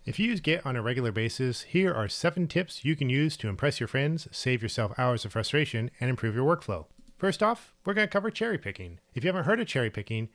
If you use Git on a regular basis, here are 7 tips you can use to impress your friends, save yourself hours of frustration, and improve your workflow. First off, we're going to cover cherry picking. If you haven't heard of cherry picking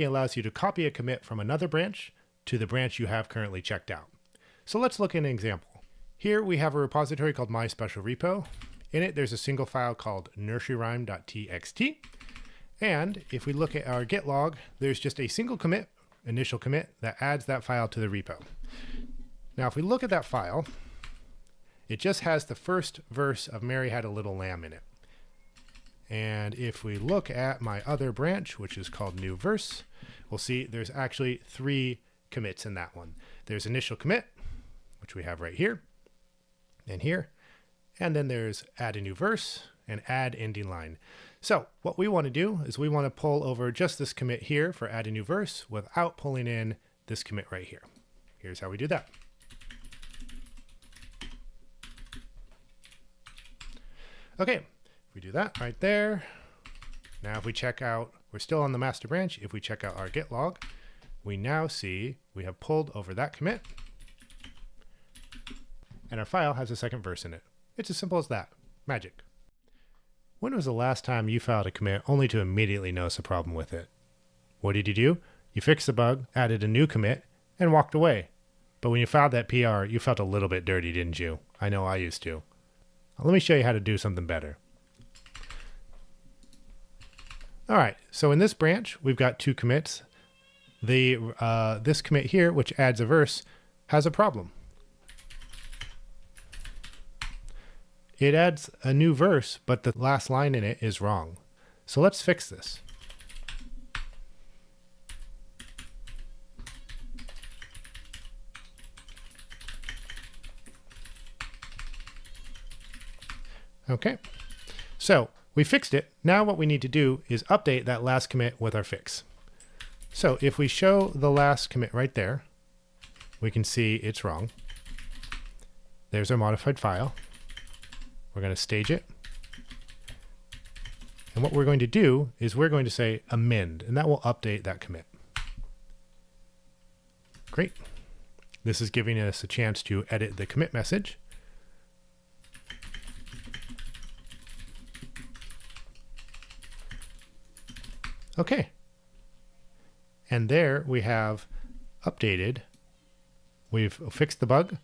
allows you to copy a commit from another branch to the branch you have currently checked out. So let's look at an example. Here we have a repository called my special repo. In it, there's a single file called nurseryrhyme.txt. And if we look at our git log, there's just a single commit, initial commit, that adds that file to the repo. Now, if we look at that file, it just has the first verse of Mary Had a Little Lamb in it. And if we look at my other branch, which is called new verse, we'll see there's actually 3 commits in that one. There's initial commit, which we have right here and here. And then there's add a new verse and add ending line. So what we want to do is we want to pull over just this commit here for add a new verse without pulling in this commit right here. Here's how we do that. Okay, if we do that right there, now if we check out, we're still on the master branch. If we check out our git log, we now see we have pulled over that commit and our file has a second verse in it. It's as simple as that. Magic. When was the last time you filed a commit only to immediately notice a problem with it? What did you do? You fixed the bug, added a new commit, and walked away. But when you filed that PR, you felt a little bit dirty, didn't you? I know I used to. Let me show you how to do something better. All right, so in this branch, we've got 2 commits. This commit here, which adds a verse, has a problem. It adds a new verse, but the last line in it is wrong. So let's fix this. Okay, so we fixed it. Now what we need to do is update that last commit with our fix. So if we show the last commit right there, we can see it's wrong. There's our modified file. We're going to stage it. And what we're going to do is we're going to say amend, and that will update that commit. Great. This is giving us a chance to edit the commit message. Okay. And there we have updated. We've fixed the bug.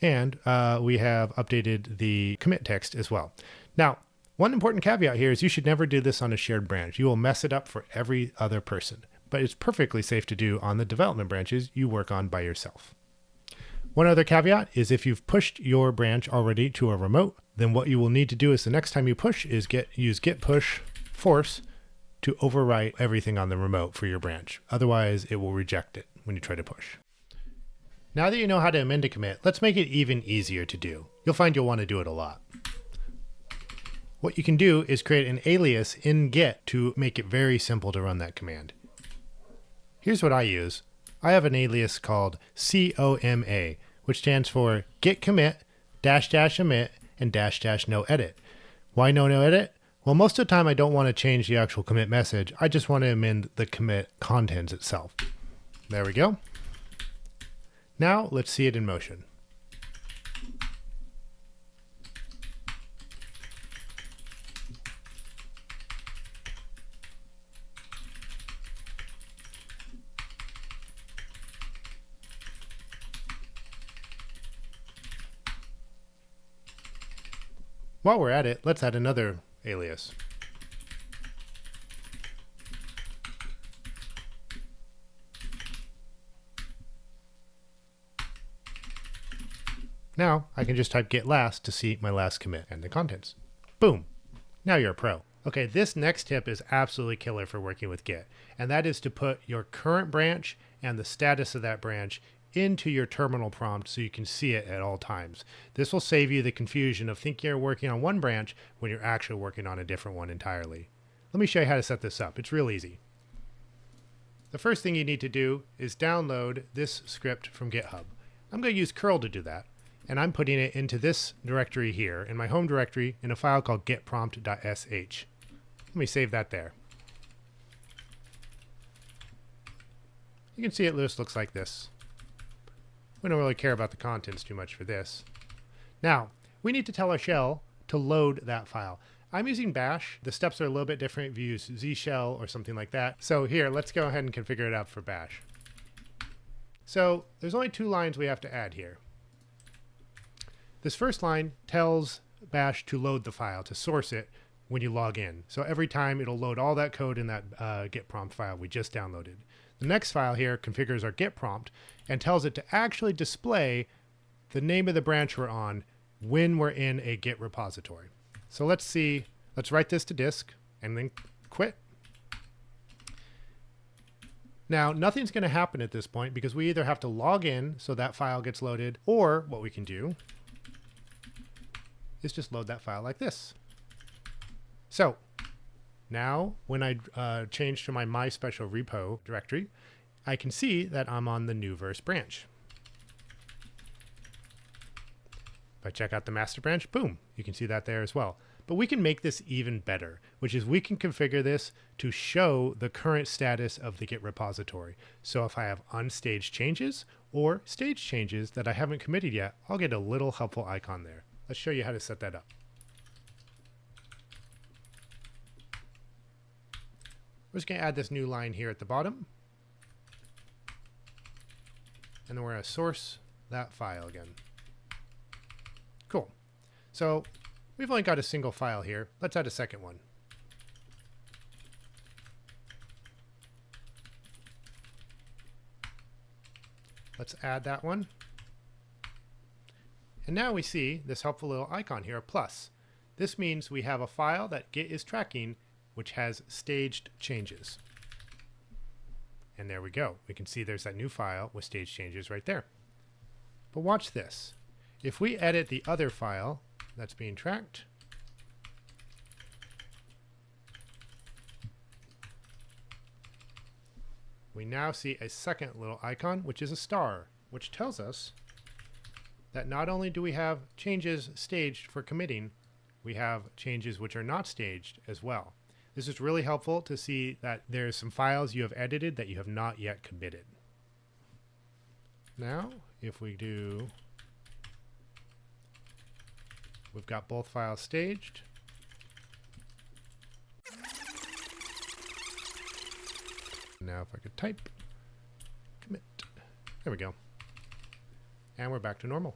And we have updated the commit text as well. Now, one important caveat here is you should never do this on a shared branch. You will mess it up for every other person. But it's perfectly safe to do on the development branches you work on by yourself. One other caveat is if you've pushed your branch already to a remote, then what you will need to do is the next time you push is use git push force to overwrite everything on the remote for your branch. Otherwise, it will reject it when you try to push. Now that you know how to amend a commit, let's make it even easier to do. You'll find you'll want to do it a lot. What you can do is create an alias in Git to make it very simple to run that command. Here's what I use. I have an alias called COMA, which stands for git commit -- emit and -- no edit. Why no edit? Well, most of the time I don't want to change the actual commit message. I just want to amend the commit contents itself. There we go. Now let's see it in motion. While we're at it, let's add another alias. Now I can just type git last to see my last commit and the contents. Boom. Now you're a pro. Okay, this next tip is absolutely killer for working with Git, and that is to put your current branch and the status of that branch into your terminal prompt so you can see it at all times. This will save you the confusion of thinking you're working on one branch when you're actually working on a different one entirely. Let me show you how to set this up. It's real easy. The first thing you need to do is download this script from GitHub. I'm going to use curl to do that, and I'm putting it into this directory here in my home directory in a file called gitprompt.sh. Let me save that there. You can see it just looks like this. We don't really care about the contents too much for this. Now, we need to tell our shell to load that file. I'm using bash. The steps are a little bit different if you use Z shell or something like that. So here, let's go ahead and configure it up for bash. So there's only 2 lines we have to add here. This first line tells bash to load the file, to source it when you log in. So every time it'll load all that code in that git prompt file we just downloaded. The next file here configures our git prompt and tells it to actually display the name of the branch we're on when we're in a git repository. So let's write this to disk and then quit. Now, nothing's going to happen at this point because we either have to log in so that file gets loaded, or what we can do is just load that file like this. So now when I change to my special repo directory, I can see that I'm on the new verse branch. If I check out the master branch, boom, you can see that there as well. But we can make this even better, which is we can configure this to show the current status of the Git repository. So if I have unstaged changes or staged changes that I haven't committed yet, I'll get a little helpful icon there. Let's show you how to set that up. We're just going to add this new line here at the bottom. And then we're going to source that file again. Cool. So we've only got a single file here. Let's add a second one. Let's add that one. And now we see this helpful little icon here, a plus. This means we have a file that Git is tracking which has staged changes. And there we go. We can see there's that new file with staged changes right there. But watch this. If we edit the other file that's being tracked, we now see a second little icon, which is a star, which tells us that not only do we have changes staged for committing, we have changes which are not staged as well. This is really helpful to see that there's some files you have edited that you have not yet committed. Now, if we do, we've got both files staged. Now if I could type, commit. There we go. And we're back to normal.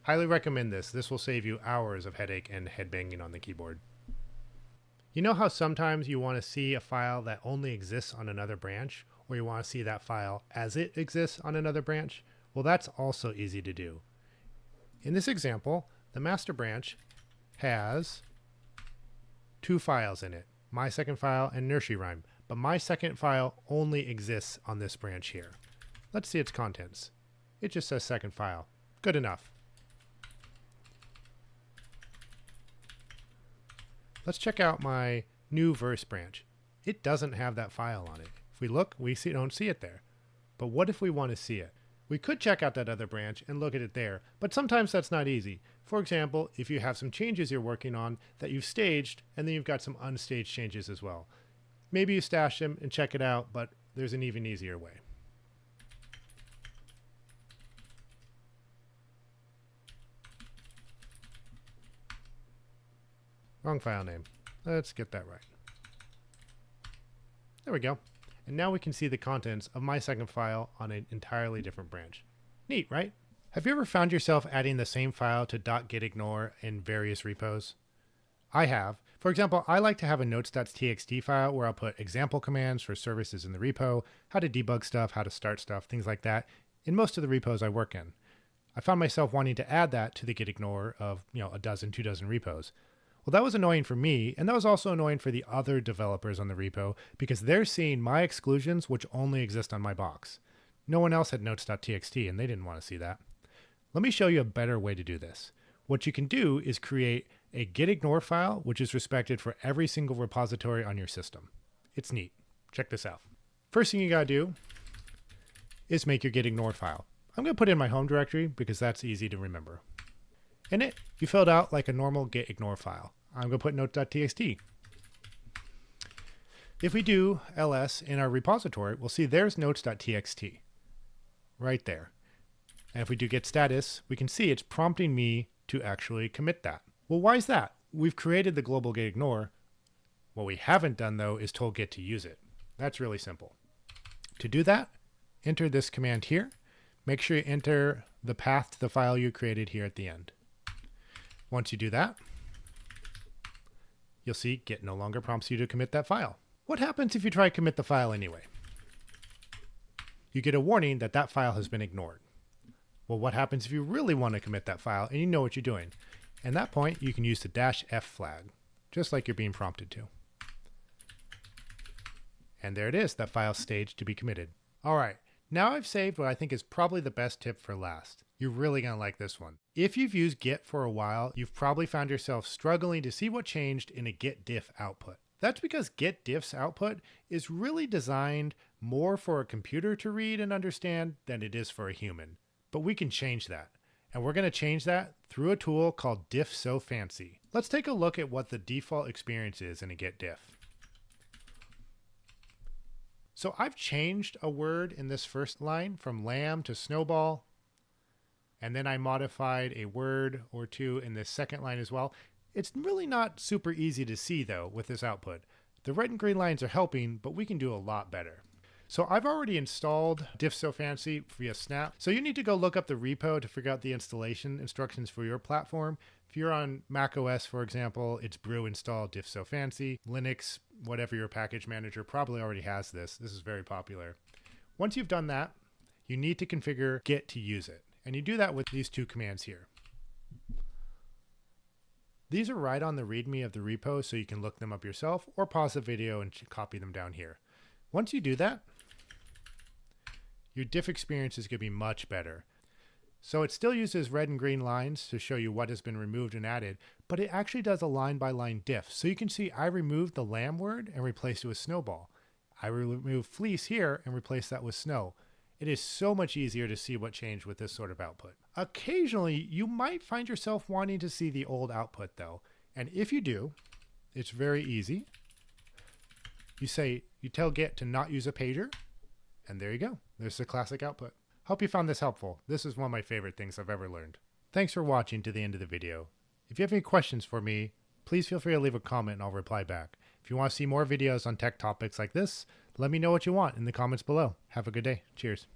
Highly recommend this. This will save you hours of headache and head banging on the keyboard. You know how sometimes you want to see a file that only exists on another branch, or you want to see that file as it exists on another branch? Well, that's also easy to do. In this example, the master branch has 2 files in it, my second file and nursery rhyme, but my second file only exists on this branch here. Let's see its contents. It just says second file. Good enough. Let's check out my new verse branch. It doesn't have that file on it. If we look, we don't see it there. But what if we want to see it? We could check out that other branch and look at it there, but sometimes that's not easy. For example, if you have some changes you're working on that you've staged, and then you've got some unstaged changes as well. Maybe you stash them and check it out, but there's an even easier way. Wrong file name. Let's get that right. There we go. And now we can see the contents of my second file on an entirely different branch. Neat, right? Have you ever found yourself adding the same file to .gitignore in various repos? I have. For example, I like to have a notes.txt file where I'll put example commands for services in the repo, how to debug stuff, how to start stuff, things like that, in most of the repos I work in. I found myself wanting to add that to the gitignore of, a dozen, 2 dozen repos. Well, that was annoying for me, and that was also annoying for the other developers on the repo because they're seeing my exclusions which only exist on my box. No one else had notes.txt and they didn't want to see that. Let me show you a better way to do this. What you can do is create a gitignore file which is respected for every single repository on your system. It's neat. Check this out. First thing you gotta do is make your gitignore file. I'm gonna put it in my home directory because that's easy to remember. In it, you filled out like a normal gitignore file. I'm going to put notes.txt. If we do ls in our repository, we'll see there's notes.txt right there. And if we do git status, we can see it's prompting me to actually commit that. Well, why is that? We've created the global gitignore. What we haven't done though is told git to use it. That's really simple. To do that, enter this command here. Make sure you enter the path to the file you created here at the end. Once you do that, you'll see git no longer prompts you to commit that file. What happens if you try to commit the file anyway? You get a warning that that file has been ignored. Well, what happens if you really want to commit that file and you know what you're doing? At that point, you can use the -f flag, just like you're being prompted to. And there it is, that file staged to be committed. All right, now I've saved what I think is probably the best tip for last. You're really going to like this one. If you've used Git for a while, you've probably found yourself struggling to see what changed in a Git diff output. That's because Git diff's output is really designed more for a computer to read and understand than it is for a human. But we can change that. And we're going to change that through a tool called diff so fancy. Let's take a look at what the default experience is in a Git diff. So I've changed a word in this first line from lamb to snowball. And then I modified a word or two in this second line as well. It's really not super easy to see though with this output. The red and green lines are helping, but we can do a lot better. So I've already installed diff so fancy via snap. So you need to go look up the repo to figure out the installation instructions for your platform. If you're on Mac OS, for example, it's brew install diff so fancy. Linux, whatever your package manager, probably already has this. This is very popular. Once you've done that, you need to configure git to use it. And you do that with these two commands here. These are right on the README of the repo, so you can look them up yourself or pause the video and copy them down here. Once you do that, your diff experience is going to be much better. So it still uses red and green lines to show you what has been removed and added, but it actually does a line-by-line diff. So you can see I removed the lamb word and replaced it with snowball. I removed fleece here and replaced that with snow. It is so much easier to see what changed with this sort of output. Occasionally, you might find yourself wanting to see the old output though. And if you do, it's very easy. You tell Git to not use a pager, and there you go. There's the classic output. Hope you found this helpful. This is one of my favorite things I've ever learned. Thanks for watching to the end of the video. If you have any questions for me, please feel free to leave a comment and I'll reply back. If you want to see more videos on tech topics like this, let me know what you want in the comments below. Have a good day. Cheers.